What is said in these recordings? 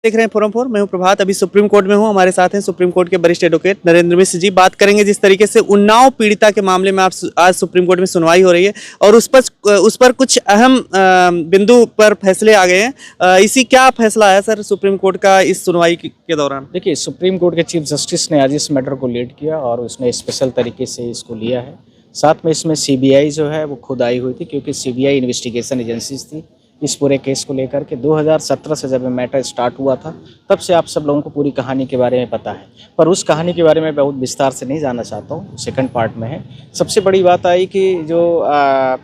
देख रहे हैं फोरम फोर। मैं हूं प्रभात। अभी सुप्रीम कोर्ट में हूं। हमारे साथ हैं सुप्रीम कोर्ट के वरिष्ठ एडवोकेट नरेंद्र मिश्र जी। बात करेंगे जिस तरीके से उन्नाव पीड़िता के मामले में आज सुप्रीम कोर्ट में सुनवाई हो रही है और उस पर कुछ अहम बिंदु पर फैसले आ गए हैं। इसी क्या फैसला आया सर सुप्रीम कोर्ट का इस सुनवाई के दौरान? देखिए, सुप्रीम कोर्ट के चीफ जस्टिस ने आज इस मैटर को लीड किया और उसने स्पेशल तरीके से इसको लिया है। साथ में इसमें सीबीआई जो है वो खुद आई हुई थी, क्योंकि सीबीआई इन्वेस्टिगेशन एजेंसीज थी इस पूरे केस को लेकर के। 2017 से जब ये मैटर स्टार्ट हुआ था तब से आप सब लोगों को पूरी कहानी के बारे में पता है, पर उस कहानी के बारे में बहुत विस्तार से नहीं जानना चाहता हूँ। सेकंड पार्ट में है। सबसे बड़ी बात आई कि जो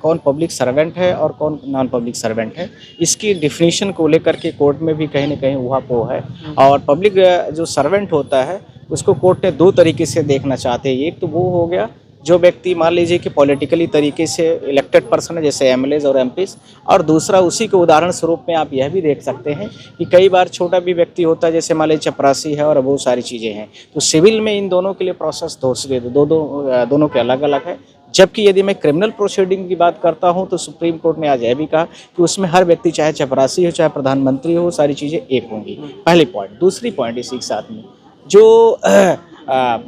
कौन पब्लिक सर्वेंट है और कौन नॉन पब्लिक सर्वेंट है, इसकी डिफिनीशन को लेकर के कोर्ट में भी कहीं ना कहीं उहापोह है। और पब्लिक जो सर्वेंट होता है उसको कोर्ट ने दो तरीके से देखना चाहते हैं। एक तो वो हो गया जो व्यक्ति मान लीजिए कि पॉलिटिकली तरीके से इलेक्टेड पर्सन है, जैसे एमएलएज और एमपीज, और दूसरा उसी के उदाहरण स्वरूप में आप यह भी देख सकते हैं कि कई बार छोटा भी व्यक्ति होता है, जैसे मान लीजिए चपरासी है और बहुत सारी चीज़ें हैं। तो सिविल में इन दोनों के लिए प्रोसेस दोनों के अलग अलग है। जबकि यदि मैं क्रिमिनल प्रोसीडिंग की बात करता हूं तो सुप्रीम कोर्ट ने आज यह भी कहा कि उसमें हर व्यक्ति, चाहे चपरासी हो चाहे प्रधानमंत्री हो, सारी चीज़ें एक होंगी। पहली पॉइंट। दूसरी पॉइंट इसी के साथ में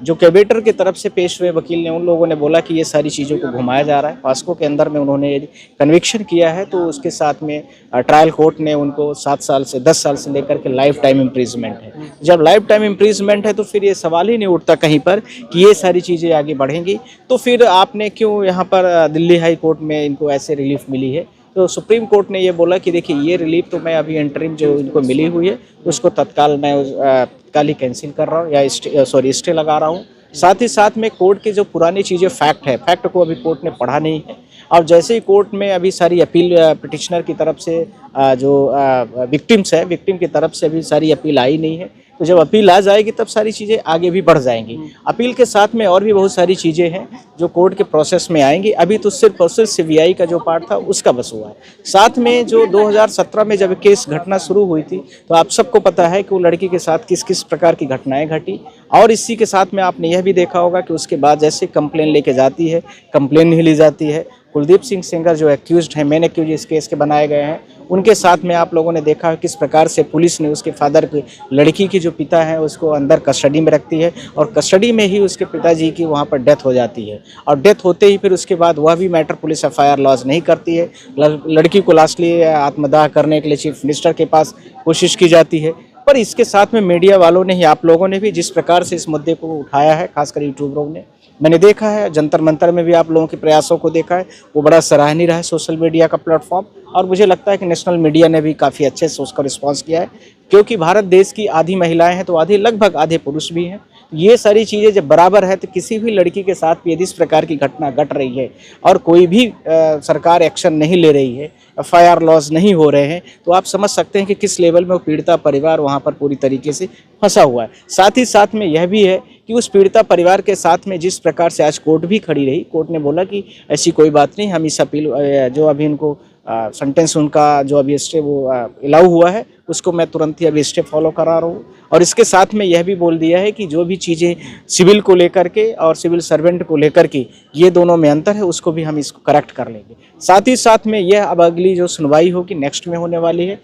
जो कैबिनेटर की तरफ से पेश हुए वकील ने, उन लोगों ने बोला कि ये सारी चीज़ों को घुमाया जा रहा है। पास्को के अंदर में उन्होंने यदि कन्विक्शन किया है तो उसके साथ में ट्रायल कोर्ट ने उनको 7 साल से 10 साल से लेकर के लाइफ टाइम इम्प्रिजमेंट है। जब लाइफ टाइम इम्प्रिजमेंट है तो फिर ये सवाल ही नहीं उठता कहीं पर कि ये सारी चीज़ें आगे बढ़ेंगी। तो फिर आपने क्यों यहाँ पर दिल्ली हाई कोर्ट में इनको ऐसे रिलीफ मिली है? तो सुप्रीम कोर्ट ने ये बोला कि देखिए, ये रिलीफ तो मैं अभी इंटरिम जो इनको मिली हुई है उसको तत्काल ही कैंसिल कर रहा हूँ, या स्टे लगा रहा हूँ। साथ ही साथ में कोर्ट की जो पुरानी चीज़ें फैक्ट को अभी कोर्ट ने पढ़ा नहीं है। और जैसे ही कोर्ट में अभी सारी अपील पिटिशनर की तरफ से जो विक्टिम की तरफ से अभी सारी अपील आई नहीं है, तो जब अपील आ जाएगी तब सारी चीज़ें आगे भी बढ़ जाएंगी। अपील के साथ में और भी बहुत सारी चीज़ें हैं जो कोर्ट के प्रोसेस में आएंगी। अभी तो सिर्फ और सिर्फ सीबीआई का जो पार्ट था उसका बस हुआ है। साथ में जो 2017 में जब केस घटना शुरू हुई थी तो आप सबको पता है कि वो लड़की के साथ किस किस प्रकार की घटनाएं घटी। और इसी के साथ में आपने यह भी देखा होगा कि उसके बाद जैसे कंप्लेन लेके जाती है, कंप्लेन नहीं ली जाती है। कुलदीप सिंह सेंगर जो एक्यूज्ड हैं, मेन एक्यूज इस केस के बनाए गए हैं, उनके साथ में आप लोगों ने देखा किस प्रकार से पुलिस ने उसके फादर की, लड़की की जो पिता है, उसको अंदर कस्टडी में रखती है और कस्टडी में ही उसके पिताजी की वहाँ पर डेथ हो जाती है। और डेथ होते ही फिर उसके बाद वह भी मैटर पुलिस एफआईआर लॉन्च नहीं करती है। लड़की को लास्टली आत्मदाह करने के लिए चीफ मिनिस्टर के पास कोशिश की जाती है। पर इसके साथ में मीडिया वालों ने ही, आप लोगों ने भी जिस प्रकार से इस मुद्दे को उठाया है, खासकर यूट्यूबरों ने, मैंने देखा है, जंतर मंतर में भी आप लोगों के प्रयासों को देखा है, वो बड़ा सराहनीय रहा है सोशल मीडिया का प्लेटफॉर्म। और मुझे लगता है कि नेशनल मीडिया ने भी काफ़ी अच्छे से उसका रिस्पांस किया है, क्योंकि भारत देश की आधी महिलाएं हैं तो लगभग आधे पुरुष भी हैं। ये सारी चीज़ें जब बराबर है तो किसी भी लड़की के साथ भी यदि इस प्रकार की घटना घट रही है और कोई भी सरकार एक्शन नहीं ले रही है, एफआईआर लॉस नहीं हो रहे हैं, तो आप समझ सकते हैं कि किस लेवल में वो पीड़िता परिवार वहाँ पर पूरी तरीके से फंसा हुआ है। साथ ही साथ में यह भी है कि उस पीड़िता परिवार के साथ में जिस प्रकार से आज कोर्ट भी खड़ी रही, कोर्ट ने बोला कि ऐसी कोई बात नहीं, हम इस अपील जो अभी इनको सेंटेंस उनका जो अभी स्टे वो अलाउ हुआ है उसको मैं तुरंत ही अभी स्टे फॉलो करा रहा हूँ। और इसके साथ में यह भी बोल दिया है कि जो भी चीज़ें सिविल को लेकर के और सिविल सर्वेंट को लेकर के ये दोनों में अंतर है, उसको भी हम इसको करेक्ट कर लेंगे। साथ ही साथ में यह अब अगली जो सुनवाई होगी नेक्स्ट में होने वाली है,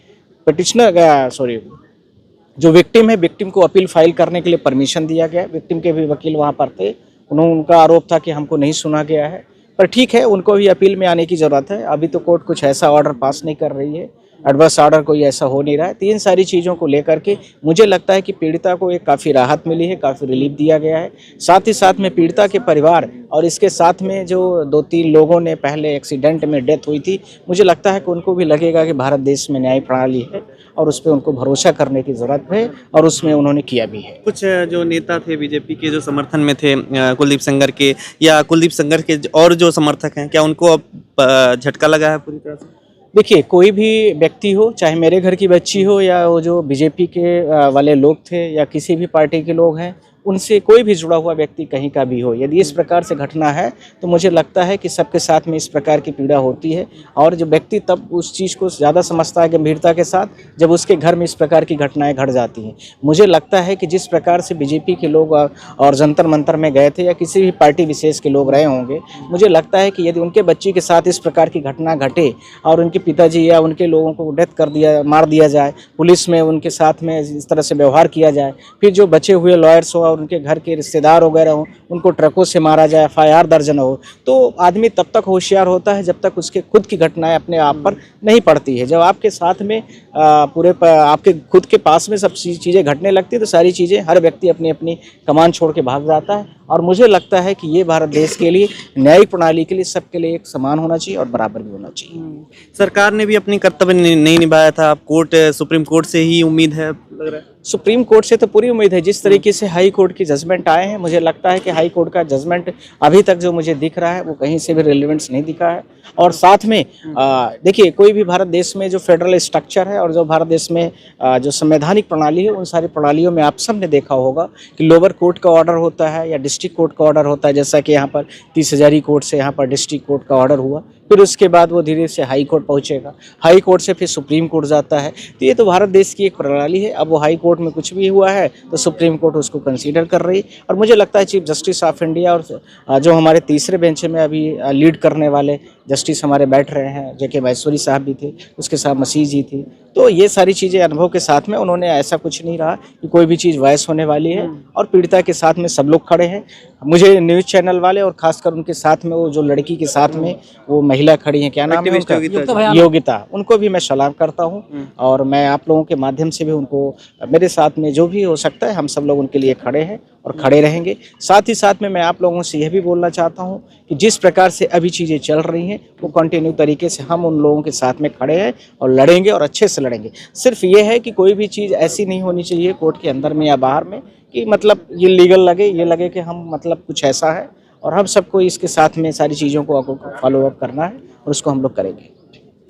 जो विक्टिम है, विक्टिम को अपील फाइल करने के लिए परमिशन दिया गया। विक्टिम के भी वकील वहाँ पर थे, उनका आरोप था कि हमको नहीं सुना गया है, पर ठीक है, उनको भी अपील में आने की ज़रूरत है। अभी तो कोर्ट कुछ ऐसा ऑर्डर पास नहीं कर रही है, एडवर्स ऑर्डर कोई ऐसा हो नहीं रहा है। तो इन सारी चीज़ों को लेकर के मुझे लगता है कि पीड़िता को एक काफ़ी राहत मिली है, काफ़ी रिलीफ दिया गया है। साथ ही साथ में पीड़िता के परिवार और इसके साथ में जो 2-3 लोगों ने पहले एक्सीडेंट में डेथ हुई थी, मुझे लगता है कि उनको भी लगेगा कि भारत देश में न्याय प्रणाली है और उस पर उनको भरोसा करने की ज़रूरत है, और उसमें उन्होंने किया भी है। कुछ जो नेता थे बीजेपी के जो समर्थन में थे कुलदीप सेंगर के, या कुलदीप सेंगर के और जो समर्थक हैं, क्या उनको अब झटका लगा है पूरी तरह से? देखिए, कोई भी व्यक्ति हो, चाहे मेरे घर की बच्ची हो या वो जो बीजेपी के वाले लोग थे या किसी भी पार्टी के लोग हैं, उनसे कोई भी जुड़ा हुआ व्यक्ति कहीं का भी हो, यदि इस प्रकार से घटना है तो मुझे लगता है कि सबके साथ में इस प्रकार की पीड़ा होती है। और जो व्यक्ति तब उस चीज़ को ज़्यादा समझता है गंभीरता के साथ जब उसके घर में इस प्रकार की घटनाएं घट जाती हैं। मुझे लगता है कि जिस प्रकार से बीजेपी के लोग और जंतर मंतर में गए थे या किसी भी पार्टी विशेष के लोग रहे होंगे, मुझे लगता है कि यदि उनके बच्ची के साथ इस प्रकार की घटना घटे और उनके पिताजी या उनके लोगों को डेथ कर दिया, मार दिया जाए, पुलिस में उनके साथ में इस तरह से व्यवहार किया जाए, फिर जो बचे हुए लॉयर्स हो और उनके घर के रिश्तेदार वगैरह हो उनको ट्रकों से मारा जाए, FIR दर्ज न हो, तो आदमी तब तक होशियार होता है जब तक उसके खुद की घटनाएं अपने आप पर नहीं पड़ती है। जब आपके साथ में आपके खुद के पास में सब चीज़ें घटने लगती है तो सारी चीज़ें हर व्यक्ति अपनी अपनी कमान छोड़ के भाग जाता है। और मुझे लगता है कि ये भारत देश के लिए, न्यायिक प्रणाली के लिए, सबके लिए एक समान होना चाहिए और बराबर भी होना चाहिए। सरकार ने भी अपनी कर्तव्य नहीं निभाया था। अब सुप्रीम कोर्ट से ही उम्मीद है, लग रहा है। सुप्रीम कोर्ट से तो पूरी उम्मीद है। जिस तरीके से हाई कोर्ट की जजमेंट आए हैं, मुझे लगता है कि हाई कोर्ट का जजमेंट अभी तक जो मुझे दिख रहा है वो कहीं से भी रिलेवेंस नहीं दिखा है। और साथ में देखिए, कोई भी भारत देश में जो फेडरल स्ट्रक्चर है और जो भारत देश में जो संवैधानिक प्रणाली है, उन सारी प्रणालियों में आप सब ने देखा होगा कि लोअर कोर्ट का ऑर्डर होता है या डिस्ट्रिक्ट कोर्ट का ऑर्डर होता है। जैसा कि यहाँ पर 30 हजारी कोर्ट से यहाँ पर डिस्ट्रिक्ट कोर्ट का ऑर्डर हुआ, फिर उसके बाद वो धीरे से हाई कोर्ट पहुँचेगा, हाई कोर्ट से फिर सुप्रीम कोर्ट जाता है। तो ये तो भारत देश की एक प्रणाली है। अब वो हाई कोर्ट में कुछ भी हुआ है तो सुप्रीम कोर्ट उसको कंसीडर कर रही है। और मुझे लगता है चीफ जस्टिस ऑफ इंडिया और जो हमारे तीसरे बेंच में अभी लीड करने वाले जस्टिस हमारे बैठ रहे हैं, JK महेश्वरी साहब भी थे, उसके साथ मसीह जी थी, तो ये सारी चीज़ें अनुभव के साथ में उन्होंने ऐसा कुछ नहीं रहा कि कोई भी चीज़ वॉइस होने वाली है। और पीड़िता के साथ में सब लोग खड़े हैं। मुझे न्यूज़ चैनल वाले और खासकर उनके साथ में वो जो लड़की के साथ में वो महिला खड़ी है, क्या नाम है उसका, योगिता, उनको भी मैं सलाम करता हूँ। और मैं आप लोगों के माध्यम से भी उनको, मेरे साथ में जो भी हो सकता है, हम सब लोग उनके लिए खड़े हैं और खड़े रहेंगे। साथ ही साथ में मैं आप लोगों से यह भी बोलना चाहता हूँ कि जिस प्रकार से अभी चीज़ें चल रही हैं वो कंटिन्यू तरीके से हम उन लोगों के साथ में खड़े हैं और लड़ेंगे और अच्छे से लड़ेंगे। सिर्फ ये है कि कोई भी चीज़ ऐसी नहीं होनी चाहिए कोर्ट के अंदर में या बाहर में कि मतलब ये लीगल लगे, ये लगे कि हम मतलब कुछ ऐसा है। और हम सबको इसके साथ में सारी चीज़ों को फॉलो अप करना है और उसको हम लोग करेंगे।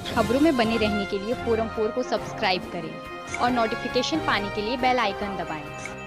खबरों में बने रहने के लिए फोरम 4 को सब्सक्राइब करें और नोटिफिकेशन पाने के लिए बेल आइकन दबाएं।